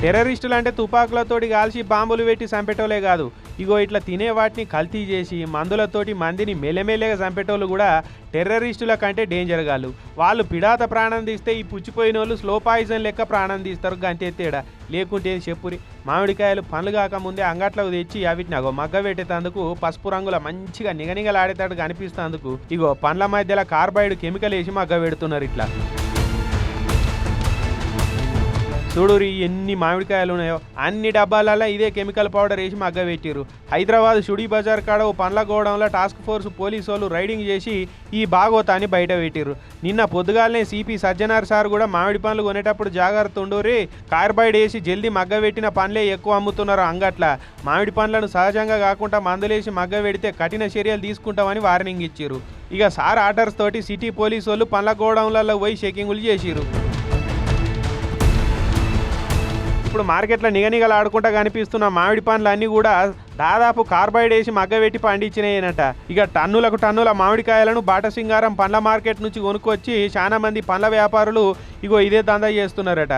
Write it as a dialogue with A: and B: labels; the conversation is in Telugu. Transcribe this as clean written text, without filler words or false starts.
A: టెర్రరిస్టులు అంటే తుపాకులతోటి కాల్చి బాంబులు పెట్టి చంపేటోలే కాదు, ఇగో ఇట్లా తినే వాటిని కల్తీ చేసి మందులతోటి మందిని మెల్లమెల్లగా చంపేటోళ్ళు కూడా టెర్రరిస్టుల కంటే డేంజర్ గాళ్ళు. వాళ్ళు పిడాత ప్రాణం తీస్తే ఈ పుచ్చిపోయిన వాళ్ళు స్లో పాయిజన్ లెక్క ప్రాణం తీస్తారు, గంతే తేడా. లేకుంటే చెప్పురి, మామిడికాయలు పండ్లు కాకముందే అంగట్లకు తెచ్చి వీటిని అగో మగ్గ పెట్టేటందుకు పసుపు రంగుల మంచిగా నిగనిగలాడేటట్టు కనిపిస్తేందుకు ఇగో పండ్ల మధ్యలో కార్బైడ్ కెమికల్ వేసి మగ్గ పెడుతున్నారు ఇట్లా. చూడురి ఎన్ని మామిడికాయలు ఉన్నాయో, అన్ని డబ్బాలలో ఇదే కెమికల్ పౌడర్ వేసి మగ్గ పెట్టిరు. హైదరాబాద్ షుడీ బజార్ కాడ ఓ పండ్ల గోడంలో టాస్క్ ఫోర్స్ పోలీసు వాళ్ళు రైడింగ్ చేసి ఈ బాగోతాన్ని బయట పెట్టిరు. నిన్న పొద్దుగాలనే సిపి సజ్జనార్ సార్ కూడా మామిడి పండ్లు కొనేటప్పుడు జాగ్రత్త ఉండురి, కార్బైడ్ వేసి జల్దీ మగ్గ పెట్టిన పండ్లే ఎక్కువ అమ్ముతున్నారు అంగట్ల, మామిడి పండ్లను సహజంగా కాకుండా మందులేసి మగ్గ పెడితే కఠిన చర్యలు తీసుకుంటామని వార్నింగ్ ఇచ్చిరు. ఇక సార్ ఆర్డర్స్ తోటి సిటీ పోలీసు వాళ్ళు పండ్ల గోడౌన్లలో పోయి చెకింగులు చేసిరు. ఇప్పుడు మార్కెట్లో నిగనిగలాడుకుంటా కనిపిస్తున్న మామిడి పండ్లు అన్నీ కూడా దాదాపు కార్బైడ్ వేసి మగ్గబెట్టి పండించినాయనట. ఇక టన్నులకు టన్నుల మామిడికాయలను బాటసింగారం పండ్ల మార్కెట్ నుంచి కొనుక్కొచ్చి చాలా మంది పండ్ల వ్యాపారులు ఇగో ఇదే దందా చేస్తున్నారట.